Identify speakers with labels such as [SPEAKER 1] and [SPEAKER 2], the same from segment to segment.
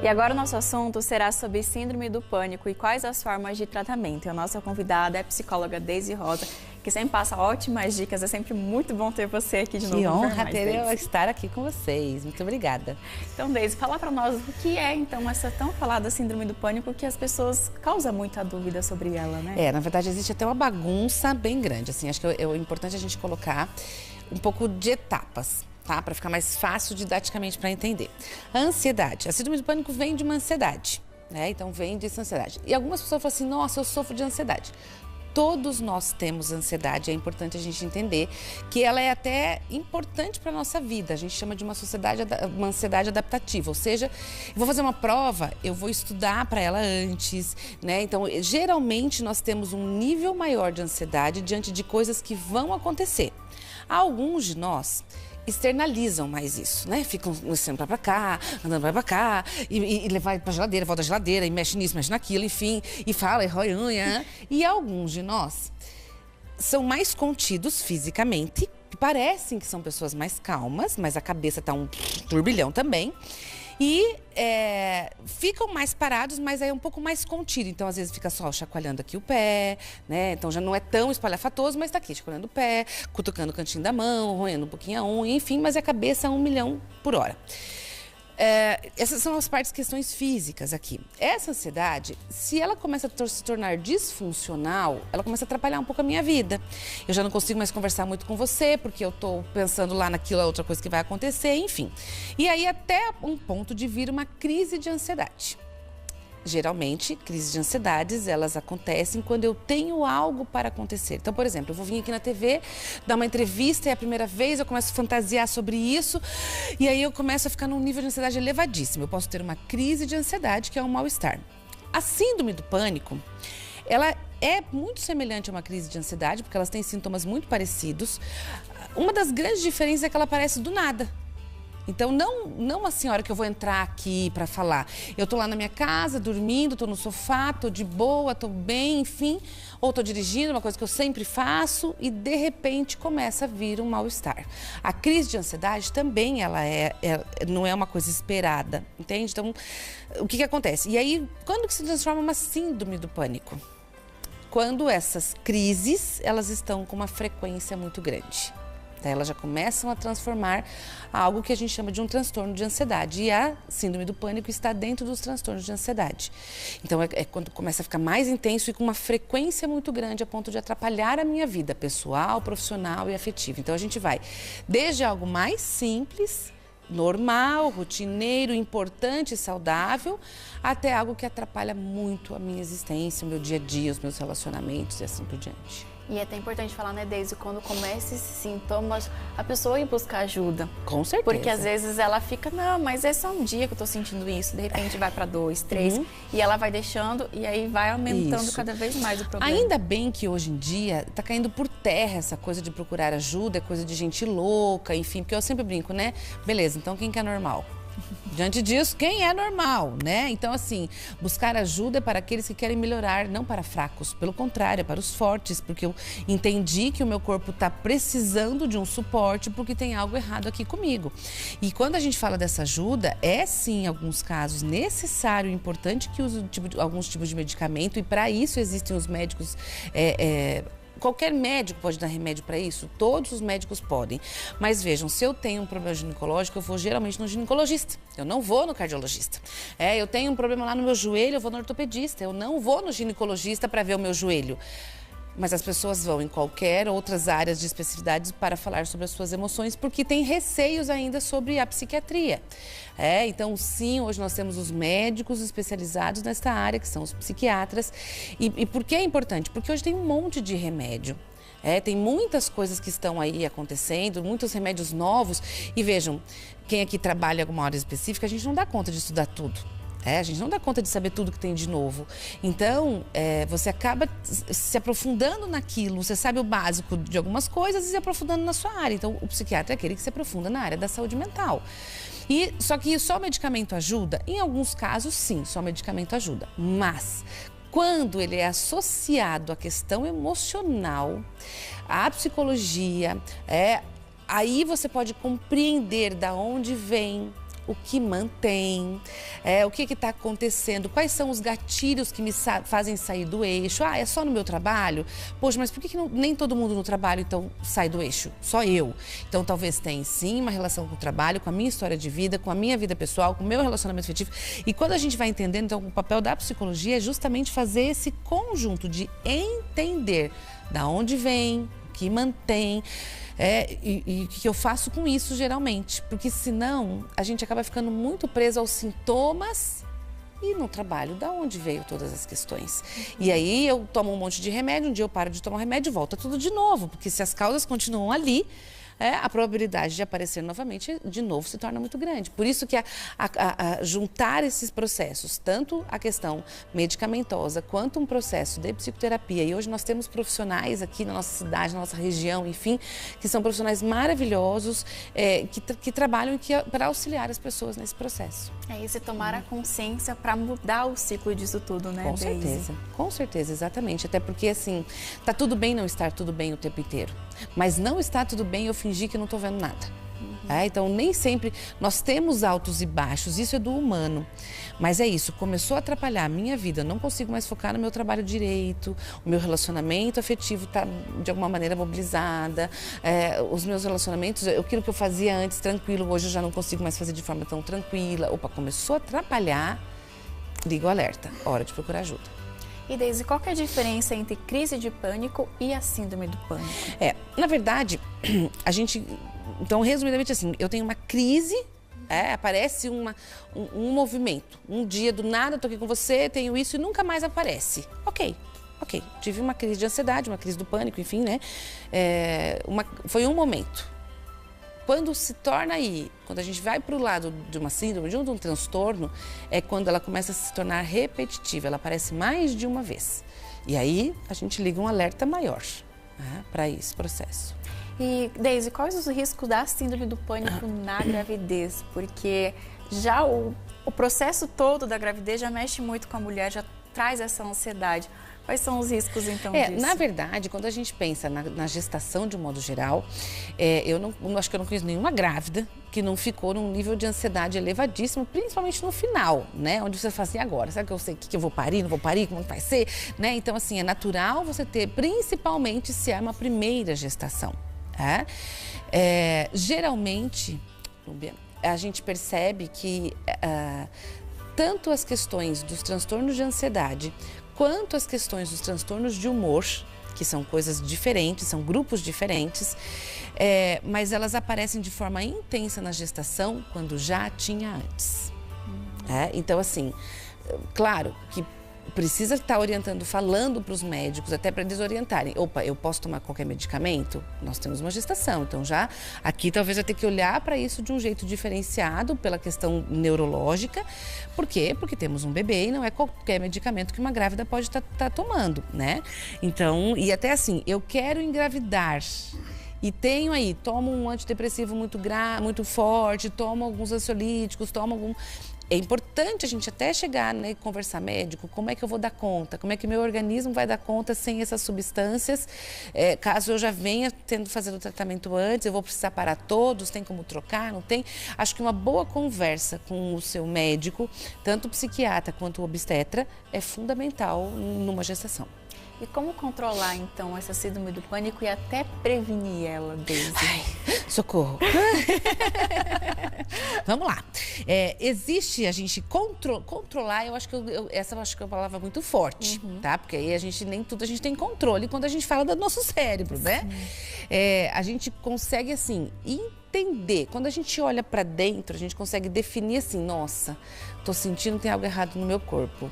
[SPEAKER 1] E agora o nosso assunto será sobre síndrome do pânico e quais as formas de tratamento. E a nossa convidada é a psicóloga Deise Rosa, que sempre passa ótimas dicas. É sempre muito bom ter você aqui de novo.
[SPEAKER 2] Que honra ter eu estar aqui com vocês. Muito obrigada.
[SPEAKER 1] Então, Deise, fala para nós o que é, então, essa tão falada síndrome do pânico que as pessoas causam muita dúvida sobre ela, né?
[SPEAKER 2] Na verdade, existe até uma bagunça bem grande. Assim, acho que é importante a gente colocar um pouco de etapas. Tá? Para ficar mais fácil didaticamente para entender. A ansiedade. A síndrome do pânico vem de uma ansiedade, né? Então vem dessa ansiedade. E algumas pessoas falam assim, nossa, eu sofro de ansiedade. Todos nós temos ansiedade, é importante a gente entender que ela é até importante para a nossa vida. A gente chama de uma ansiedade adaptativa, ou seja, eu vou fazer uma prova, eu vou estudar para ela antes, né? Então, geralmente nós temos um nível maior de ansiedade diante de coisas que vão acontecer. Alguns de nós externalizam mais isso, né? Ficam andando pra cá, andando pra cá, e levar pra geladeira, volta à geladeira, e mexe nisso, mexe naquilo, enfim, e fala, e rói unha. E alguns de nós são mais contidos fisicamente, parecem que são pessoas mais calmas, mas a cabeça tá um turbilhão também. E ficam mais parados, mas é um pouco mais contido. Então, às vezes, fica só chacoalhando aqui o pé, né? Então, já não é tão espalhafatoso, mas tá aqui chacoalhando o pé, cutucando o cantinho da mão, roendo um pouquinho a unha, enfim, mas a cabeça a 1 milhão por hora. Essas são as questões físicas aqui. Essa ansiedade, se ela começa a se tornar disfuncional, ela começa a atrapalhar um pouco a minha vida. Eu já não consigo mais conversar muito com você, porque eu tô pensando lá naquilo, outra coisa que vai acontecer, enfim. E aí até um ponto de vir uma crise de ansiedade. Geralmente, crises de ansiedades, elas acontecem quando eu tenho algo para acontecer. Então, por exemplo, eu vou vir aqui na TV, dar uma entrevista, é a primeira vez, eu começo a fantasiar sobre isso, e aí eu começo a ficar num nível de ansiedade elevadíssimo. Eu posso ter uma crise de ansiedade, que é um mal-estar. A síndrome do pânico, ela é muito semelhante a uma crise de ansiedade, porque elas têm sintomas muito parecidos. Uma das grandes diferenças é que ela aparece do nada. Então, não a senhora que eu vou entrar aqui para falar. Eu tô lá na minha casa, dormindo, tô no sofá, tô de boa, tô bem, enfim. Ou tô dirigindo, uma coisa que eu sempre faço, e de repente começa a vir um mal-estar. A crise de ansiedade também, ela não é uma coisa esperada, entende? Então, o que acontece? E aí, quando que se transforma uma síndrome do pânico? Quando essas crises, elas estão com uma frequência muito grande. Elas já começam a transformar algo que a gente chama de um transtorno de ansiedade. E a síndrome do pânico está dentro dos transtornos de ansiedade. Então, é quando começa a ficar mais intenso e com uma frequência muito grande a ponto de atrapalhar a minha vida pessoal, profissional e afetiva. Então, a gente vai desde algo mais simples, normal, rotineiro, importante e saudável, até algo que atrapalha muito a minha existência, o meu dia a dia, os meus relacionamentos e assim por diante.
[SPEAKER 1] E é até importante falar, né, Deise, quando começa esses sintomas, a pessoa ir buscar ajuda.
[SPEAKER 2] Com certeza.
[SPEAKER 1] Porque às vezes ela fica, não, mas é só um dia que eu tô sentindo isso. De repente vai para 2, 3, e ela vai deixando e aí vai aumentando cada vez mais o problema.
[SPEAKER 2] Ainda bem que hoje em dia tá caindo por terra essa coisa de procurar ajuda, é coisa de gente louca, enfim, porque eu sempre brinco, né? Beleza, então quem que é normal? Diante disso, quem é normal, né? Então, assim, buscar ajuda é para aqueles que querem melhorar, não para fracos. Pelo contrário, é para os fortes, porque eu entendi que o meu corpo está precisando de um suporte porque tem algo errado aqui comigo. E quando a gente fala dessa ajuda, é sim, em alguns casos, necessário e importante que use alguns tipos de medicamento, e para isso existem os médicos. Qualquer médico pode dar remédio para isso, todos os médicos podem. Mas vejam, se eu tenho um problema ginecológico, eu vou geralmente no ginecologista, eu não vou no cardiologista. Eu tenho um problema lá no meu joelho, eu vou no ortopedista, eu não vou no ginecologista para ver o meu joelho. Mas as pessoas vão em qualquer outras áreas de especificidades para falar sobre as suas emoções, porque tem receios ainda sobre a psiquiatria. Então, sim, hoje nós temos os médicos especializados nesta área, que são os psiquiatras. E por que é importante? Porque hoje tem um monte de remédio. Tem muitas coisas que estão aí acontecendo, muitos remédios novos. E vejam, quem aqui trabalha em alguma área específica, a gente não dá conta de estudar tudo. A gente não dá conta de saber tudo que tem de novo. Então, você acaba se aprofundando naquilo, você sabe o básico de algumas coisas e se aprofundando na sua área. Então, o psiquiatra é aquele que se aprofunda na área da saúde mental. Só que só o medicamento ajuda? Em alguns casos, sim, só o medicamento ajuda. Mas, quando ele é associado à questão emocional, à psicologia, aí você pode compreender da onde vem o que mantém, o que está acontecendo, quais são os gatilhos que me fazem sair do eixo. Ah, é só no meu trabalho? Poxa, mas por que nem todo mundo no trabalho então sai do eixo? Só eu. Então talvez tenha sim uma relação com o trabalho, com a minha história de vida, com a minha vida pessoal, com o meu relacionamento afetivo. E quando a gente vai entendendo, então o papel da psicologia é justamente fazer esse conjunto de entender da onde vem, o que mantém, e o que eu faço com isso geralmente. Porque senão a gente acaba ficando muito preso aos sintomas e no trabalho, da onde veio todas as questões. E aí eu tomo um monte de remédio, um dia eu paro de tomar remédio e volta tudo de novo. Porque se as causas continuam ali, a probabilidade de aparecer novamente, de novo, se torna muito grande. Por isso que juntar esses processos, tanto a questão medicamentosa, quanto um processo de psicoterapia, e hoje nós temos profissionais aqui na nossa cidade, na nossa região, enfim, que são profissionais maravilhosos, que trabalham para auxiliar as pessoas nesse processo.
[SPEAKER 1] É isso, tomar a consciência para mudar o ciclo disso tudo, né, Deise?
[SPEAKER 2] Com certeza, exatamente. Até porque, assim, tá tudo bem não estar tudo bem o tempo inteiro, mas não está tudo bem eu fingir que não estou vendo nada. Então, nem sempre nós temos altos e baixos, isso é do humano. Mas é isso, começou a atrapalhar a minha vida, eu não consigo mais focar no meu trabalho direito, o meu relacionamento afetivo está, de alguma maneira, mobilizada, os meus relacionamentos, aquilo que eu fazia antes tranquilo, hoje eu já não consigo mais fazer de forma tão tranquila. Opa, começou a atrapalhar, liga o alerta, hora de procurar ajuda.
[SPEAKER 1] E Deise, qual que é a diferença entre crise de pânico e a síndrome do pânico?
[SPEAKER 2] Na verdade, a gente... Então, resumidamente assim, eu tenho uma crise, aparece um movimento. Um dia, do nada, estou aqui com você, tenho isso e nunca mais aparece. Ok, tive uma crise de ansiedade, uma crise do pânico, enfim, né? Foi um momento. Quando se torna quando a gente vai para o lado de uma síndrome, de um transtorno, é quando ela começa a se tornar repetitiva, ela aparece mais de uma vez. E aí a gente liga um alerta maior para esse processo.
[SPEAKER 1] E, Deise, quais os riscos da síndrome do pânico na gravidez? Porque já o processo todo da gravidez já mexe muito com a mulher, já traz essa ansiedade. Quais são os riscos, então, disso?
[SPEAKER 2] Na verdade, quando a gente pensa na gestação de um modo geral, eu acho que eu não conheço nenhuma grávida que não ficou num nível de ansiedade elevadíssimo, principalmente no final, né? Onde você fala assim, agora, será que eu sei o que eu vou parir, não vou parir, como vai ser? Né? Então, assim, é natural você ter, principalmente se é uma primeira gestação. Geralmente, a gente percebe que tanto as questões dos transtornos de ansiedade quanto as questões dos transtornos de humor, que são coisas diferentes, são grupos diferentes, mas elas aparecem de forma intensa na gestação quando já tinha antes. Então, assim, claro que precisa estar orientando, falando para os médicos, até para desorientarem. Opa, eu posso tomar qualquer medicamento? Nós temos uma gestação, então já aqui talvez eu tenha que olhar para isso de um jeito diferenciado pela questão neurológica. Por quê? Porque temos um bebê e não é qualquer medicamento que uma grávida pode estar tomando, né? Então, e até assim, eu quero engravidar e tomo um antidepressivo muito forte, tomo alguns ansiolíticos, É importante a gente até chegar, né, conversar médico, como é que eu vou dar conta, como é que meu organismo vai dar conta sem essas substâncias, caso eu já venha fazendo o tratamento antes, eu vou precisar parar todos, tem como trocar, não tem? Acho que uma boa conversa com o seu médico, tanto o psiquiatra quanto o obstetra, é fundamental numa gestação.
[SPEAKER 1] E como controlar, então, essa síndrome do pânico e até prevenir ela, Deise?
[SPEAKER 2] Ai, socorro! Vamos lá. Existe a gente controlar, essa eu acho que é uma palavra muito forte, tá? Porque aí nem tudo a gente tem controle quando a gente fala do nosso cérebro, né? A gente consegue, assim, entender. Quando a gente olha para dentro, a gente consegue definir assim, nossa, tô sentindo que tem algo errado no meu corpo.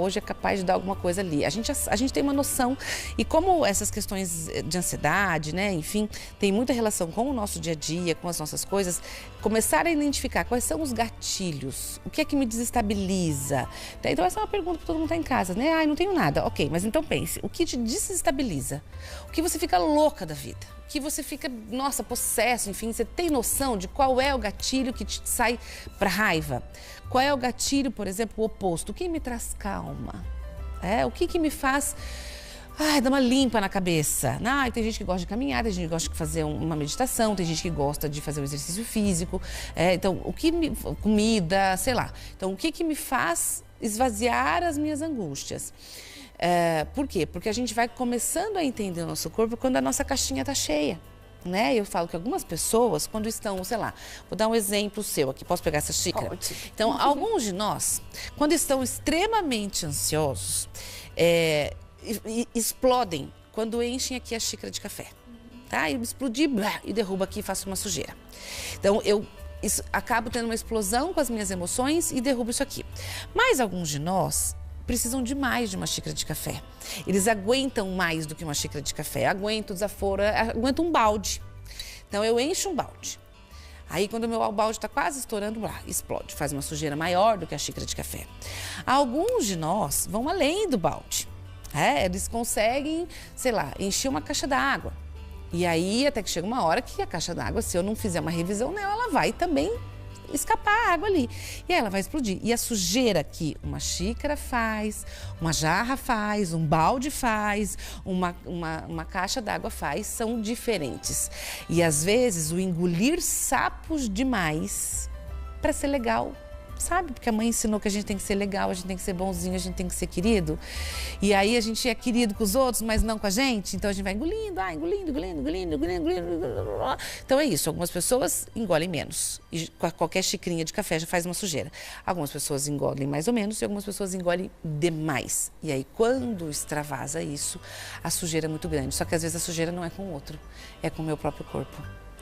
[SPEAKER 2] Hoje é capaz de dar alguma coisa ali. A gente tem uma noção. E como essas questões de ansiedade, né, enfim, tem muita relação com o nosso dia a dia, com as nossas coisas, começar a identificar quais são os gatilhos, o que é que me desestabiliza. Então essa é uma pergunta para todo mundo que está em casa, né? Não tenho nada. Ok, mas então pense, o que te desestabiliza? O que você fica louca da vida? Que você fica, nossa, possesso, enfim, você tem noção de qual é o gatilho que te sai para raiva? Qual é o gatilho, por exemplo, o oposto? O que me traz calma? O que me faz Ai, dá uma limpa na cabeça. Tem gente que gosta de caminhar, tem gente que gosta de fazer uma meditação, tem gente que gosta de fazer um exercício físico. Então, comida, sei lá. Então, o que me faz esvaziar as minhas angústias? Por quê? Porque a gente vai começando a entender o nosso corpo quando a nossa caixinha está cheia. Né? Eu falo que algumas pessoas, quando estão, sei lá, vou dar um exemplo seu aqui, posso pegar essa xícara?
[SPEAKER 1] Pode.
[SPEAKER 2] Então, alguns de nós, quando estão extremamente ansiosos, explodem quando enchem aqui a xícara de café. Tá? E explodir e derruba aqui e faço uma sujeira. Então, acabo tendo uma explosão com as minhas emoções e derrubo isso aqui. Mas alguns de nós precisam de mais de uma xícara de café. Eles aguentam mais do que uma xícara de café. Aguentam desaforo, aguentam um balde. Então, eu encho um balde. Aí, quando o meu balde está quase estourando, explode. Faz uma sujeira maior do que a xícara de café. Alguns de nós vão além do balde. Eles conseguem, sei lá, encher uma caixa d'água. E aí, até que chega uma hora que a caixa d'água, se eu não fizer uma revisão nela, ela vai também escapar a água ali. E aí ela vai explodir. E a sujeira que uma xícara faz, uma jarra faz, um balde faz, uma caixa d'água faz, são diferentes. E às vezes o engolir sapos demais para ser legal, sabe? Porque a mãe ensinou que a gente tem que ser legal, a gente tem que ser bonzinho, a gente tem que ser querido. E aí a gente é querido com os outros, mas não com a gente. Então a gente vai engolindo. Então é isso. Algumas pessoas engolem menos. E qualquer xicrinha de café já faz uma sujeira. Algumas pessoas engolem mais ou menos e algumas pessoas engolem demais. E aí quando extravasa isso, a sujeira é muito grande. Só que às vezes a sujeira não é com o outro, é com o meu próprio corpo.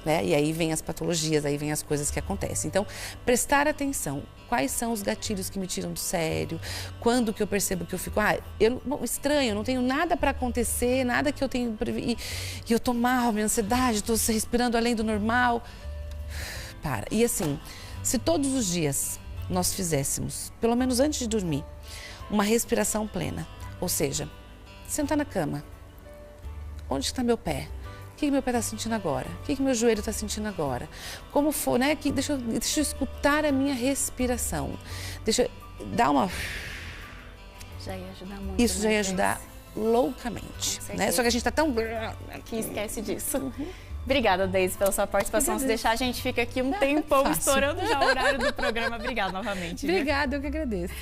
[SPEAKER 2] E aí vem as patologias, aí vem as coisas que acontecem. Então, prestar atenção. Quais são os gatilhos que me tiram do sério? Quando que eu percebo que eu fico, estranho, não tenho nada para acontecer, nada que eu tenho... E eu tô mal, minha ansiedade, estou respirando além do normal. Para. E assim, se todos os dias nós fizéssemos, pelo menos antes de dormir, uma respiração plena, ou seja, sentar na cama, onde está meu pé? O que meu pé está sentindo agora? O que meu joelho está sentindo agora? Como for, né? Deixa eu escutar a minha respiração. Deixa eu dar uma...
[SPEAKER 1] Já ia ajudar muito.
[SPEAKER 2] Isso já ia ajudar loucamente. Né? Só que a gente está tão...
[SPEAKER 1] que esquece disso. Obrigada, Deise, pela sua participação. Se deixar, a gente fica aqui um tempão estourando já o horário do programa. Obrigada novamente.
[SPEAKER 2] Obrigada, eu que agradeço.